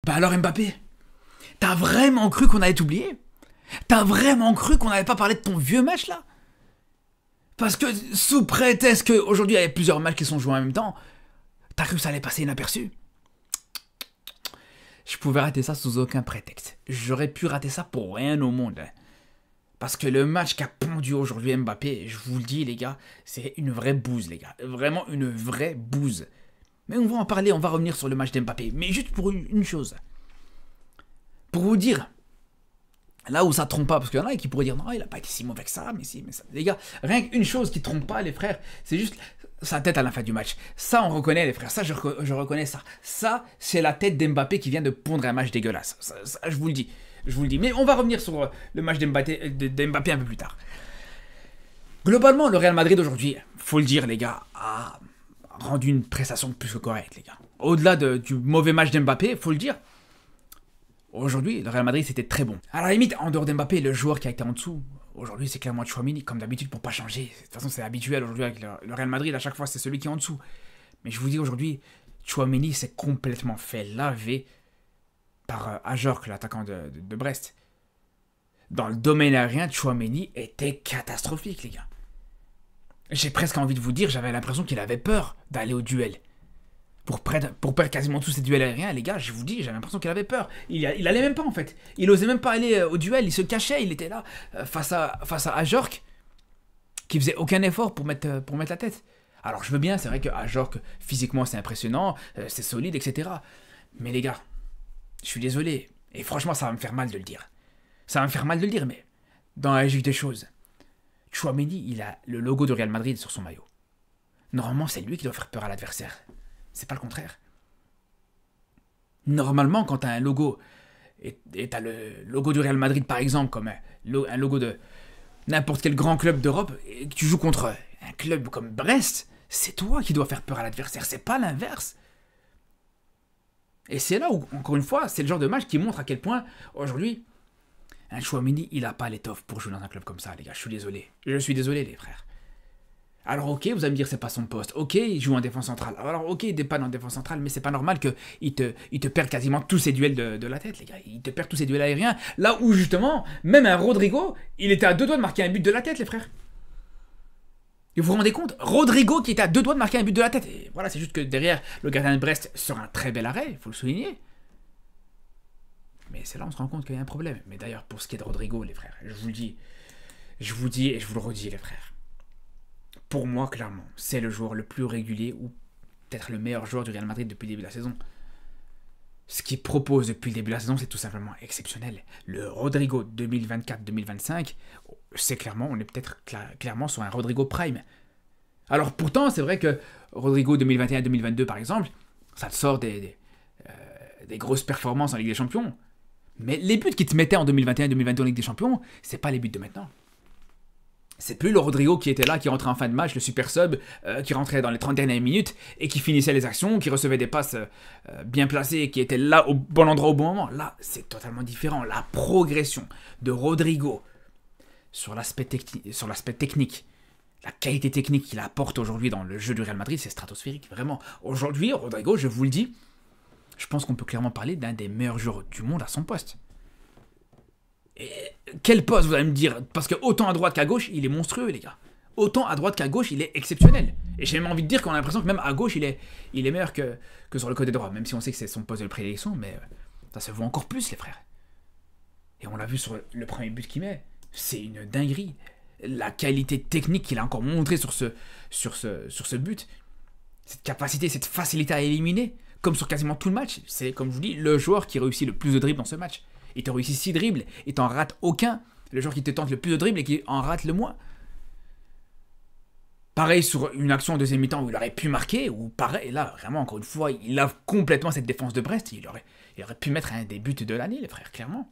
Bah alors Mbappé, t'as vraiment cru qu'on allait t'oublier? T'as vraiment cru qu'on n'allait pas parler de ton vieux match là? Parce que sous prétexte qu'aujourd'hui il y avait plusieurs matchs qui sont joués en même temps, t'as cru que ça allait passer inaperçu? Je pouvais rater ça sous aucun prétexte. J'aurais pu rater ça pour rien au monde. Parce que le match qu'a pondu aujourd'hui Mbappé, je vous le dis les gars, c'est une vraie bouse les gars. Vraiment une vraie bouse. Mais on va en parler, on va revenir sur le match d'Mbappé. Mais juste pour une chose. Pour vous dire, là où ça trompe pas, parce qu'il y en a qui pourraient dire non, il a pas été si mauvais que ça, mais si, mais ça. Les gars, rien qu'une chose qui trompe pas les frères, c'est juste sa tête à la fin du match. Ça, on reconnaît les frères, ça, je reconnais ça. Ça, c'est la tête d'Mbappé qui vient de pondre un match dégueulasse. Ça, je vous le dis. Je vous le dis. Mais on va revenir sur le match d'Mbappé un peu plus tard. Globalement, le Real Madrid aujourd'hui, faut le dire les gars, a rendu une prestation plus que correcte les gars. Au-delà du mauvais match d'Mbappé, faut le dire. Aujourd'hui, le Real Madrid, c'était très bon. À la limite, en dehors d'Mbappé, le joueur qui a été en dessous, aujourd'hui, c'est clairement Tchouaméni, comme d'habitude, pour pas changer. De toute façon, c'est habituel aujourd'hui avec le Real Madrid, à chaque fois, c'est celui qui est en dessous. Mais je vous dis aujourd'hui, Tchouaméni s'est complètement fait laver par Ajorc, l'attaquant de Brest. Dans le domaine aérien, Tchouaméni était catastrophique, les gars. J'ai presque envie de vous dire, j'avais l'impression qu'il avait peur d'aller au duel. Pour perdre quasiment tous ces duels aériens, les gars, je vous dis, j'avais l'impression qu'il avait peur. Il allait même pas en fait. Il osait même pas aller au duel, il se cachait, il était là face à Ajorc, qui faisait aucun effort pour mettre la tête. Alors je veux bien, c'est vrai que Ajorc, physiquement c'est impressionnant, c'est solide, etc. Mais les gars, je suis désolé, et franchement ça va me faire mal de le dire. Ça va me faire mal de le dire, mais dans la logique des choses, Tchouaméni, il a le logo de Real Madrid sur son maillot. Normalement, c'est lui qui doit faire peur à l'adversaire. C'est pas le contraire. Normalement, quand t'as un logo, et t'as le logo du Real Madrid par exemple, comme un logo de n'importe quel grand club d'Europe, et que tu joues contre un club comme Brest, c'est toi qui dois faire peur à l'adversaire, c'est pas l'inverse. Et c'est là où, encore une fois, c'est le genre de match qui montre à quel point, aujourd'hui, un Tchouaméni, il a pas l'étoffe pour jouer dans un club comme ça, les gars, je suis désolé. Je suis désolé, les frères. Alors ok, vous allez me dire c'est pas son poste. Ok, il joue en défense centrale. Alors ok, il dépanne en défense centrale, mais c'est pas normal qu'il te perde quasiment tous ses duels de la tête, les gars. Il te perd tous ses duels aériens. Là où justement, même un Rodrigo, il était à 2 doigts de marquer un but de la tête, les frères. Et vous vous rendez compte? Rodrigo qui était à 2 doigts de marquer un but de la tête. Et voilà, c'est juste que derrière, le gardien de Brest sur un très bel arrêt, il faut le souligner. Mais c'est là on se rend compte qu'il y a un problème. Mais d'ailleurs, pour ce qui est de Rodrigo, les frères, je vous le dis et je vous le redis, les frères. Pour moi, clairement, c'est le joueur le plus régulier ou peut-être le meilleur joueur du Real Madrid depuis le début de la saison. Ce qu'il propose depuis le début de la saison, c'est tout simplement exceptionnel. Le Rodrigo 2024-2025, c'est clairement, on est peut-être clairement sur un Rodrigo Prime. Alors pourtant, c'est vrai que Rodrigo 2021-2022, par exemple, ça te sort des grosses performances en Ligue des Champions. Mais les buts qu'il te mettait en 2021-2022 en Ligue des Champions, c'est pas les buts de maintenant. C'est plus le Rodrigo qui était là, qui rentrait en fin de match, le super sub, qui rentrait dans les 30 dernières minutes et qui finissait les actions, qui recevait des passes bien placées, qui était là au bon endroit au bon moment. Là, c'est totalement différent. La progression de Rodrigo sur l'aspect technique, la qualité technique qu'il apporte aujourd'hui dans le jeu du Real Madrid, c'est stratosphérique. Vraiment, aujourd'hui, Rodrigo, je vous le dis, je pense qu'on peut clairement parler d'un des meilleurs joueurs du monde à son poste. Et quel poste, vous allez me dire? Parce que autant à droite qu'à gauche, il est monstrueux, les gars. Autant à droite qu'à gauche, il est exceptionnel. Et j'ai même envie de dire qu'on a l'impression que même à gauche, il est meilleur que sur le côté droit. Même si on sait que c'est son poste de prédilection, mais ça se voit encore plus, les frères. Et on l'a vu sur le premier but qu'il met. C'est une dinguerie. La qualité technique qu'il a encore montré sur ce but, cette capacité, cette facilité à éliminer, comme sur quasiment tout le match, c'est, comme je vous dis, le joueur qui réussit le plus de dribbles dans ce match. Il te réussit 6 dribbles et t'en rates aucun. Le joueur qui te tente le plus de dribbles et qui en rate le moins. Pareil sur une action en deuxième mi-temps où il aurait pu marquer, ou pareil, là, vraiment, encore une fois, il lave complètement cette défense de Brest. Il aurait pu mettre un des buts de l'année, les frères, clairement.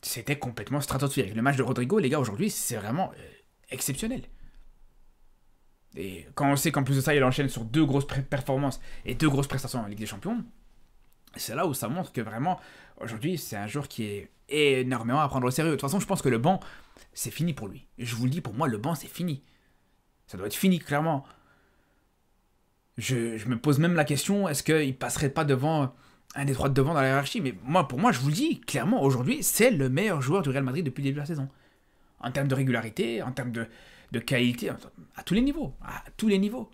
C'était complètement stratosphérique. Le match de Rodrigo, les gars, aujourd'hui, c'est vraiment exceptionnel. Et quand on sait qu'en plus de ça, il enchaîne sur 2 grosses performances et 2 grosses prestations en Ligue des Champions, c'est là où ça montre que vraiment, aujourd'hui, c'est un joueur qui est énormément à prendre au sérieux. De toute façon, je pense que le banc, c'est fini pour lui. Je vous le dis, pour moi, le banc, c'est fini. Ça doit être fini, clairement. Je me pose même la question, est-ce qu'il passerait pas devant un des trois de devant dans la hiérarchie? Mais pour moi, je vous le dis, clairement, aujourd'hui, c'est le meilleur joueur du Real Madrid depuis le début de la saison. En termes de régularité, en termes de qualité, à tous les niveaux. À tous les niveaux.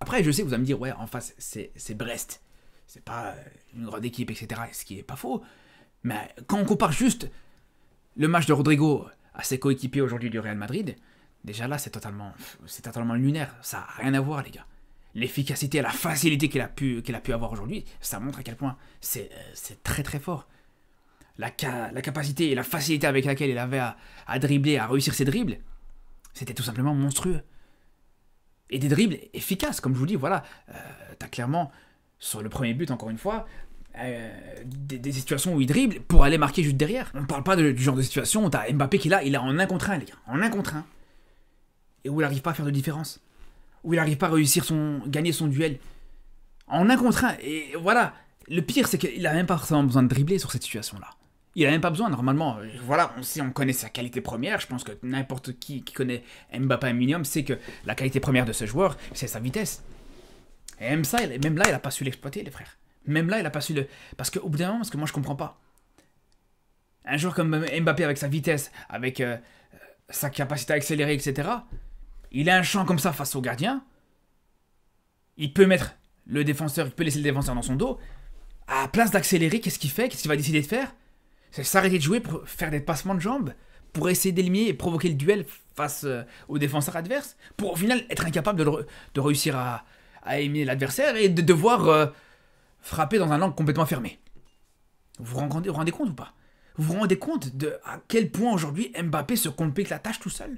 Après, je sais que vous allez me dire, ouais, en face, c'est Brest. C'est pas une grande équipe, etc. Ce qui est pas faux. Mais quand on compare juste le match de Rodrigo à ses coéquipiers aujourd'hui du Real Madrid, déjà là, c'est totalement lunaire. Ça n'a rien à voir, les gars. L'efficacité, la facilité qu'il a pu avoir aujourd'hui, ça montre à quel point c'est très très fort. La capacité et la facilité avec laquelle il avait à dribbler, à réussir ses dribbles, c'était tout simplement monstrueux. Et des dribbles efficaces, comme je vous dis, voilà. T'as clairement, sur le premier but, encore une fois, des situations où il dribble pour aller marquer juste derrière. On ne parle pas du genre de situation où t'as Mbappé qui est là, il est en 1 contre 1, les gars. En 1 contre 1. Et où il n'arrive pas à faire de différence. Où il n'arrive pas à gagner son duel. En 1 contre 1. Et voilà. Le pire, c'est qu'il n'a même pas forcément besoin de dribbler sur cette situation-là. Il n'a même pas besoin, normalement. Voilà, on connaît sa qualité première. Je pense que n'importe qui connaît Mbappé un minimum sait que la qualité première de ce joueur, c'est sa vitesse. Et même là, il n'a pas su l'exploiter, les frères. Même là, il n'a pas su le... Parce qu'au bout d'un moment, parce que moi, je comprends pas. Un joueur comme Mbappé, avec sa vitesse, avec sa capacité à accélérer, etc., il a un champ comme ça face au gardien. Il peut mettre le défenseur, il peut laisser le défenseur dans son dos. À la place d'accélérer, qu'est-ce qu'il fait? Qu'est-ce qu'il va décider de faire? C'est s'arrêter de jouer pour faire des passements de jambes, pour essayer d'éliminer et provoquer le duel face au défenseur adverse, pour au final être incapable de réussir à éliminer l'adversaire et de devoir frapper dans un angle complètement fermé. Vous vous rendez compte ou pas? Vous vous rendez compte de à quel point aujourd'hui Mbappé se complique la tâche tout seul?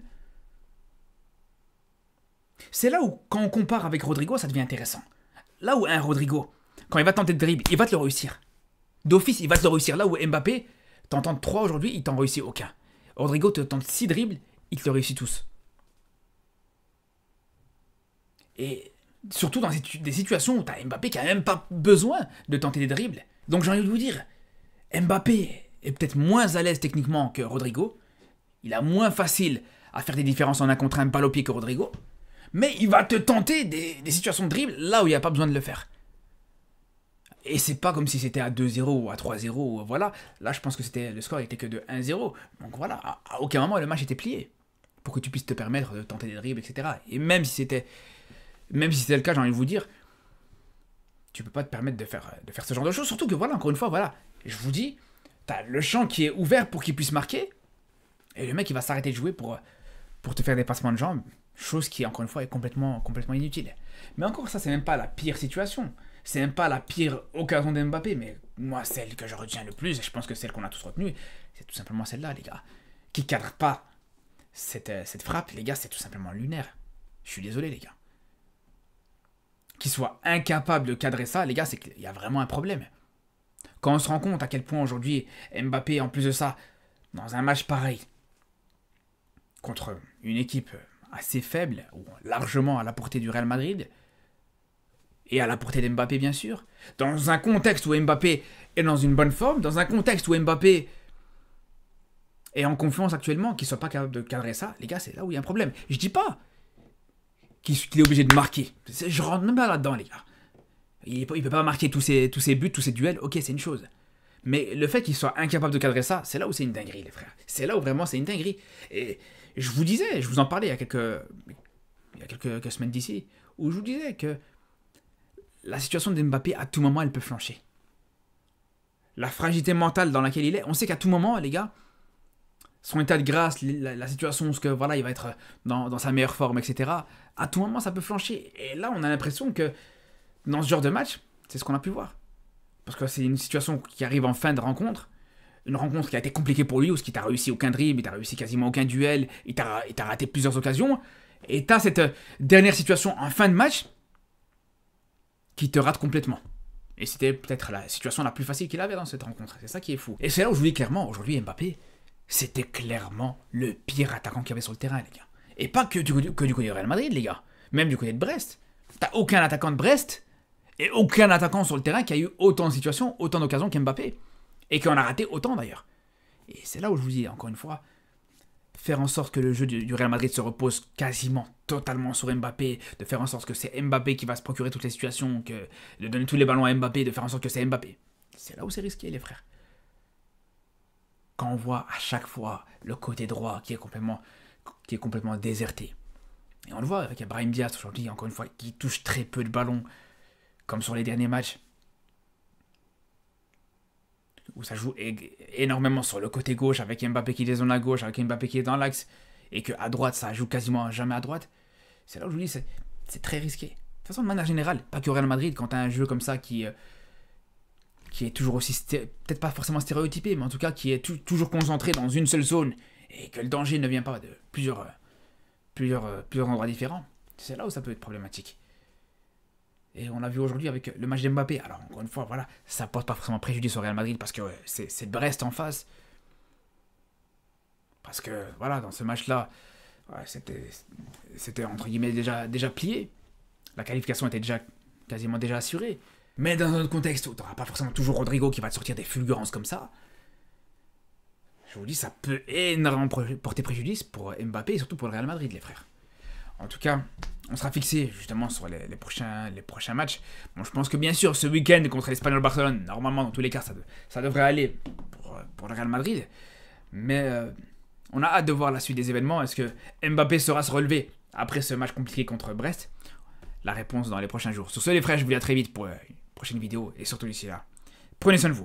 C'est là où, quand on compare avec Rodrigo, ça devient intéressant. Là où un Rodrigo, quand il va tenter de dribble, il va te le réussir. D'office, il va te le réussir. Là où Mbappé, t'en tente 3 aujourd'hui, il t'en réussit aucun. Rodrigo te tente 6 dribbles, il te le réussit tous. Et surtout dans des situations où t'as Mbappé qui a même pas besoin de tenter des dribbles. Donc j'ai envie de vous dire, Mbappé est peut-être moins à l'aise techniquement que Rodrigo. Il a moins facile à faire des différences en 1 contre 1 balle au pied que Rodrigo. Mais il va te tenter des situations de dribble là où il n'y a pas besoin de le faire. Et c'est pas comme si c'était à 2-0 ou à 3-0, voilà. Là, je pense que le score était que de 1-0. Donc voilà, à aucun moment le match était plié. Pour que tu puisses te permettre de tenter des dribbles, etc. Et même si c'était le cas, j'ai envie de vous dire, tu peux pas te permettre de faire ce genre de choses. Surtout que voilà, encore une fois, voilà, je vous dis, t'as le champ qui est ouvert pour qu'il puisse marquer. Et le mec, il va s'arrêter de jouer pour te faire des passements de jambes. Chose qui, encore une fois, est complètement inutile. Mais encore, ça, c'est même pas la pire situation. C'est même pas la pire occasion d'Mbappé. Mais moi, celle que je retiens le plus, et je pense que celle qu'on a tous retenue, c'est tout simplement celle-là, les gars. Qui cadre pas cette frappe, les gars, c'est tout simplement lunaire. Je suis désolé, les gars. Qu'il soit incapable de cadrer ça, les gars, c'est qu'il y a vraiment un problème. Quand on se rend compte à quel point aujourd'hui, Mbappé, en plus de ça, dans un match pareil, contre une équipe assez faible, ou largement à la portée du Real Madrid, et à la portée d'Mbappé bien sûr, dans un contexte où Mbappé est dans une bonne forme, dans un contexte où Mbappé est en confiance actuellement, qu'il ne soit pas capable de cadrer ça, les gars, c'est là où il y a un problème. Je dis pas qu'il est obligé de marquer, je rentre même pas là-dedans, les gars. Il peut pas marquer tous ses buts, tous ses duels, ok, c'est une chose. Mais le fait qu'il soit incapable de cadrer ça, c'est là où c'est une dinguerie, les frères. C'est là où vraiment c'est une dinguerie. Et je vous en parlais il y a quelques semaines d'ici, où je vous disais que la situation d'Mbappé, à tout moment, elle peut flancher. La fragilité mentale dans laquelle il est, on sait qu'à tout moment, les gars, son état de grâce, la situation où voilà, il va être dans sa meilleure forme, etc., à tout moment, ça peut flancher. Et là, on a l'impression que dans ce genre de match, c'est ce qu'on a pu voir. Parce que c'est une situation qui arrive en fin de rencontre, une rencontre qui a été compliquée pour lui, où il t'a réussi aucun dribble, il t'a réussi quasiment aucun duel, il t'a raté plusieurs occasions, et t'as cette dernière situation en fin de match qui te rate complètement. Et c'était peut-être la situation la plus facile qu'il avait dans cette rencontre, c'est ça qui est fou. Et c'est là où je vous dis clairement, aujourd'hui Mbappé, c'était clairement le pire attaquant qu'il y avait sur le terrain, les gars. Et pas que du côté du Real Madrid, les gars, même du côté de Brest. T'as aucun attaquant de Brest, et aucun attaquant sur le terrain qui a eu autant de situations, autant d'occasions qu'Mbappé. Et qui en a raté autant d'ailleurs. Et c'est là où je vous dis, encore une fois, faire en sorte que le jeu du Real Madrid se repose quasiment totalement sur Mbappé, de faire en sorte que c'est Mbappé qui va se procurer toutes les situations, de donner tous les ballons à Mbappé, de faire en sorte que c'est Mbappé. C'est là où c'est risqué, les frères. Quand on voit à chaque fois le côté droit qui est complètement déserté. Et on le voit avec Brahim Diaz aujourd'hui, encore une fois, qui touche très peu de ballons, comme sur les derniers matchs, où ça joue énormément sur le côté gauche, avec Mbappé qui dézone à gauche, avec Mbappé qui est dans l'axe, et qu'à droite, ça joue quasiment jamais à droite. C'est là où je vous dis, c'est très risqué. De toute façon, de manière générale, pas que au Real Madrid, quand tu as un jeu comme ça qui est toujours aussi, peut-être pas forcément stéréotypé, mais en tout cas qui est toujours concentré dans une seule zone, et que le danger ne vient pas de plusieurs endroits différents, c'est là où ça peut être problématique. Et on l'a vu aujourd'hui avec le match d'Mbappé. Alors, encore une fois, voilà, ça porte pas forcément préjudice au Real Madrid parce que c'est Brest en face. Parce que, voilà, dans ce match-là, ouais, c'était entre guillemets déjà plié. La qualification était quasiment déjà assurée. Mais dans un autre contexte où tu n'auras pas forcément toujours Rodrigo qui va te sortir des fulgurances comme ça, je vous dis, ça peut énormément porter préjudice pour Mbappé et surtout pour le Real Madrid, les frères. En tout cas, on sera fixé justement sur les prochains matchs. Bon, je pense que bien sûr, ce week-end contre l'Espagnol Barcelone, normalement, dans tous les cas, ça devrait aller pour le Real Madrid. Mais on a hâte de voir la suite des événements. Est-ce que Mbappé saura se relever après ce match compliqué contre Brest? La réponse dans les prochains jours. Sur ce, les frères, je vous dis à très vite pour une prochaine vidéo. Et surtout d'ici là, prenez soin de vous.